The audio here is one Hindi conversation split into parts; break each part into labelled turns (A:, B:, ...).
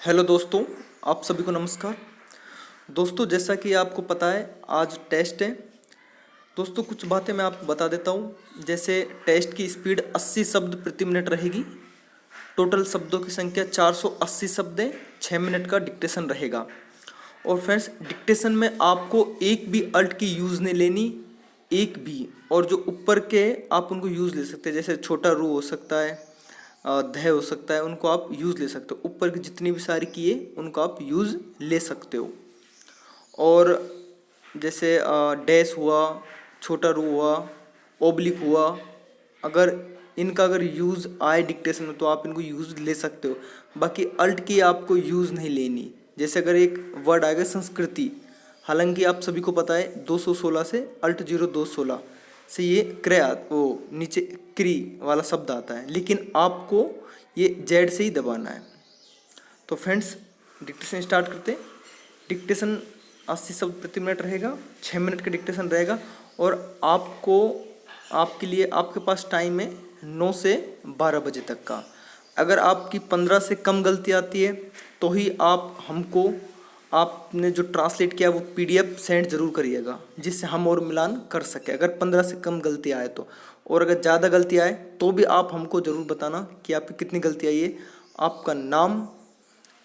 A: हेलो दोस्तों, आप सभी को नमस्कार। दोस्तों, जैसा कि आपको पता है आज टेस्ट है। दोस्तों, कुछ बातें मैं आपको बता देता हूँ। जैसे टेस्ट की स्पीड 80 शब्द प्रति मिनट रहेगी। टोटल शब्दों की संख्या 480 शब्द है। 6 मिनट का डिक्टेशन रहेगा। और फ्रेंड्स, डिक्टेशन में आपको एक भी अल्ट की यूज़ नहीं लेनी, एक भी। और जो ऊपर के आप उनको यूज़ ले सकते हैं, जैसे छोटा रू हो सकता है, ध हो सकता है, उनको आप यूज़ ले सकते हो। ऊपर की जितनी भी सारी किए उनको आप यूज़ ले सकते हो। और जैसे डैश हुआ, छोटा रू हुआ, ओब्लिक हुआ, अगर इनका यूज़ आए डिक्टेशन में तो आप इनको यूज़ ले सकते हो। बाकी अल्ट की आपको यूज़ नहीं लेनी। जैसे अगर एक वर्ड आएगा संस्कृति, हालांकि आप सभी को पता है 216 से अल्ट 0216 से ये क्रिया वो नीचे क्री वाला शब्द आता है, लेकिन आपको ये जेड से ही दबाना है। तो फ्रेंड्स, डिक्टेशन स्टार्ट करते हैं। डिक्टेशन 80 शब्द प्रति मिनट रहेगा। 6 मिनट का डिक्टेशन रहेगा। और आपके लिए आपके पास टाइम है 9 से 12 बजे तक का। अगर आपकी 15 से कम गलती आती है तो ही आप हमको आपने जो ट्रांसलेट किया वो पीडीएफ सेंड जरूर करिएगा, जिससे हम और मिलान कर सके। अगर 15 से कम गलती आए तो, और अगर ज़्यादा गलती आए तो भी आप हमको ज़रूर बताना कि आपकी कितनी गलती आई है, आपका नाम,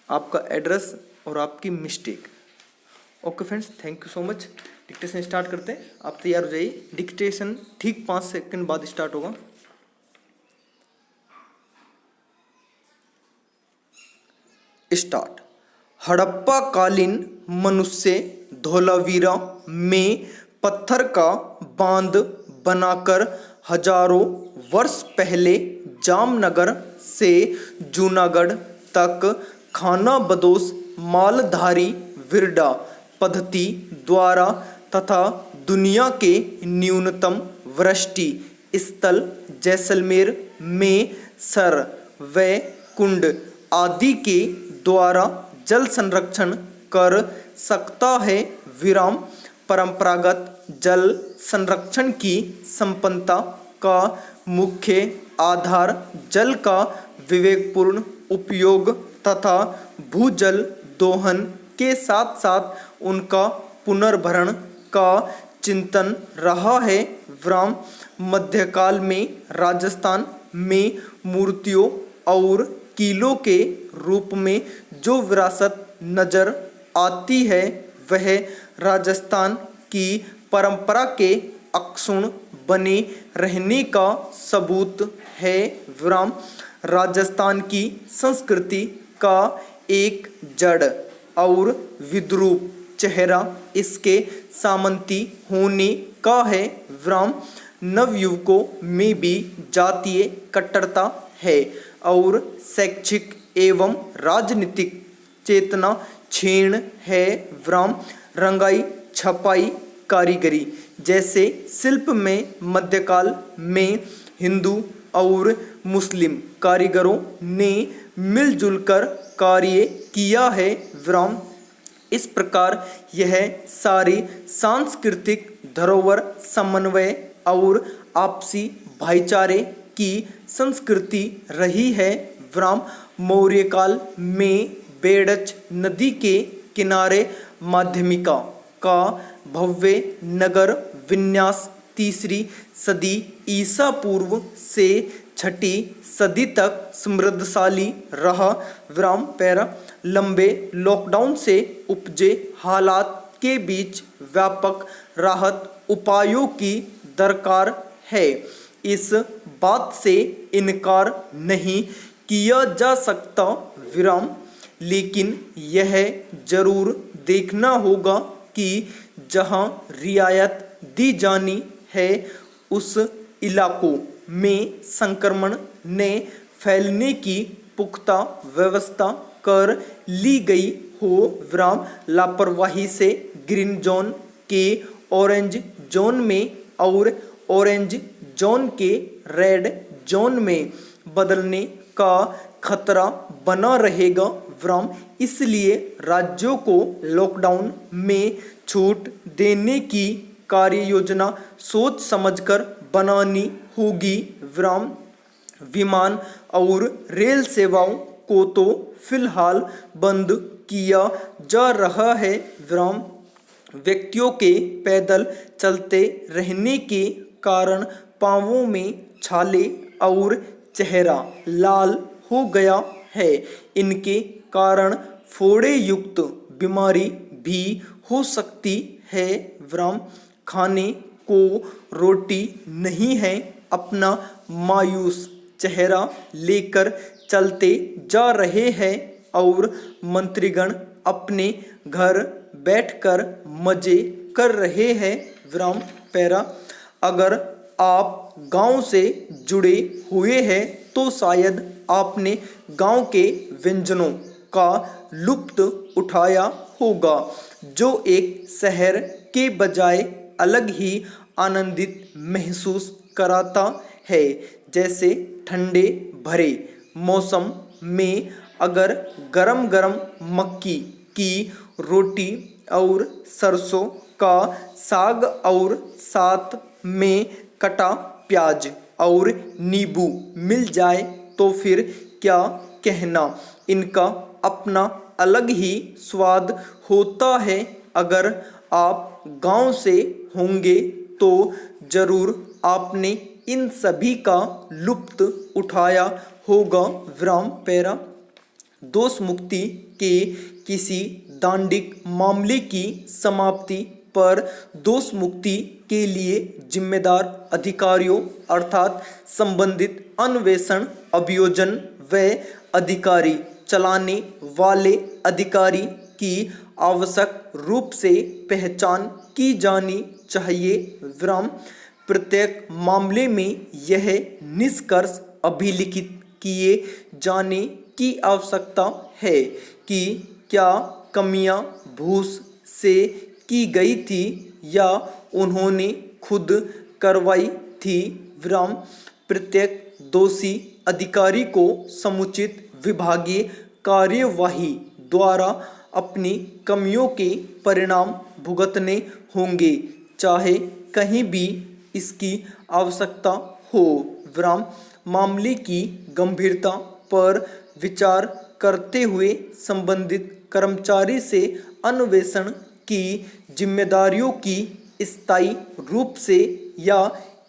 A: आपका एड्रेस और आपकी mistake. Okay friends, thank you so much. Dictation start करते हैं, आप तैयार हो जाइए। डिक्टेशन ठीक 5 सेकंड बाद स्टार्ट होगा। स्टार्ट। हड़प्पा कालीन मनुष्य धोलावीरा में पत्थर का बांध बनाकर हजारों वर्ष पहले जामनगर से जूनागढ़ तक खानाबदोश मालधारी विरडा पद्धति द्वारा तथा दुनिया के न्यूनतम वृष्टि स्थल जैसलमेर में सर व कुंड आदि के द्वारा जल संरक्षण कर सकता है। विराम। परंपरागत जल संरक्षण की संपन्नता का मुख्य आधार जल का विवेकपूर्ण उपयोग तथा भूजल दोहन के साथ साथ उनका पुनर्भरण का चिंतन रहा है। विराम। मध्यकाल में राजस्थान में मूर्तियों और किलों के रूप में जो विरासत नजर आती है वह राजस्थान की परंपरा के अक्षुण्ण बने रहने का सबूत है। विराम। राजस्थान की संस्कृति का एक जड़ और विद्रूप चेहरा इसके सामंती होने का है। विराम। नवयुवकों में भी जातीय कट्टरता है और शैक्षिक एवं राजनीतिक चेतना क्षीण है। विराम। रंगाई छपाई कारीगरी जैसे शिल्प में मध्यकाल में हिंदू और मुस्लिम कारीगरों ने मिलजुल कर कार्य किया है। विराम। इस प्रकार यह सारी सांस्कृतिक धरोहर समन्वय और आपसी भाईचारे की संस्कृति रही है। विराम। मौर्य काल में बेड़च नदी के किनारे माध्यमिका का भव्य नगर विन्यास 3री सदी ईसा पूर्व से 6ठी सदी तक समृद्धशाली रहा। विराम। पैरा। लंबे लॉकडाउन से उपजे हालात के बीच व्यापक राहत उपायों की दरकार है। इस बात से इनकार नहीं किया जा सकता। विराम। लेकिन यह जरूर देखना होगा कि जहां रियायत दी जानी है उस इलाकों में संक्रमण ने फैलने की पुख्ता व्यवस्था कर ली गई हो। विराम। लापरवाही से ग्रीन जोन के ऑरेंज जोन में और ऑरेंज जोन के रेड जोन में बदलने का खतरा बना रहेगा। विराम। इसलिए राज्यों को लॉकडाउन में छूट देने की कार्य योजना सोच समझकर बनानी होगी। विराम। विमान और रेल सेवाओं को तो फिलहाल बंद किया जा रहा है। विराम व्यक्तियों के पैदल चलते रहने के कारण पांवों में छाले और चेहरा लाल हो गया है। इनके कारण फोड़े युक्त बीमारी भी हो सकती है। विराम खाने को रोटी नहीं है, अपना मायूस चेहरा लेकर चलते जा रहे हैं और मंत्रीगण अपने घर बैठकर मजे कर रहे हैं। विराम पैरा अगर आप गांव से जुड़े हुए हैं तो शायद आपने गांव के व्यंजनों का लुत्फ उठाया होगा, जो एक शहर के बजाय अलग ही आनंदित महसूस कराता है। जैसे ठंडे भरे मौसम में अगर गरम गरम मक्की की रोटी और सरसों का साग और साथ में कटा प्याज और नींबू मिल जाए तो फिर क्या कहना। इनका अपना अलग ही स्वाद होता है। अगर आप गांव से होंगे तो जरूर आपने इन सभी का लुत्फ उठाया होगा। विराम पैरा दोष मुक्ति के किसी दांडिक मामले की समाप्ति पर दोष मुक्ति के लिए जिम्मेदार अधिकारियों अर्थात संबंधित अन्वेषण अभियोजन व अधिकारी चलाने वाले अधिकारी की आवश्यक रूप से पहचान की जानी चाहिए। विराम प्रत्येक मामले में यह निष्कर्ष अभिलिखित किए जाने की आवश्यकता है कि क्या कमियां भूस से की गई थी या उन्होंने खुद करवाई थी। विराम प्रत्येक दोषी अधिकारी को समुचित विभागीय कार्यवाही द्वारा अपनी कमियों के परिणाम भुगतने होंगे, चाहे कहीं भी इसकी आवश्यकता हो। विराम मामले की गंभीरता पर विचार करते हुए संबंधित कर्मचारी से अन्वेषण की जिम्मेदारियों की स्थायी रूप से या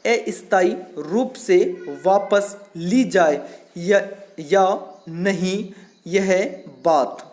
A: अस्थायी रूप से वापस ली जाए या नहीं, यह बात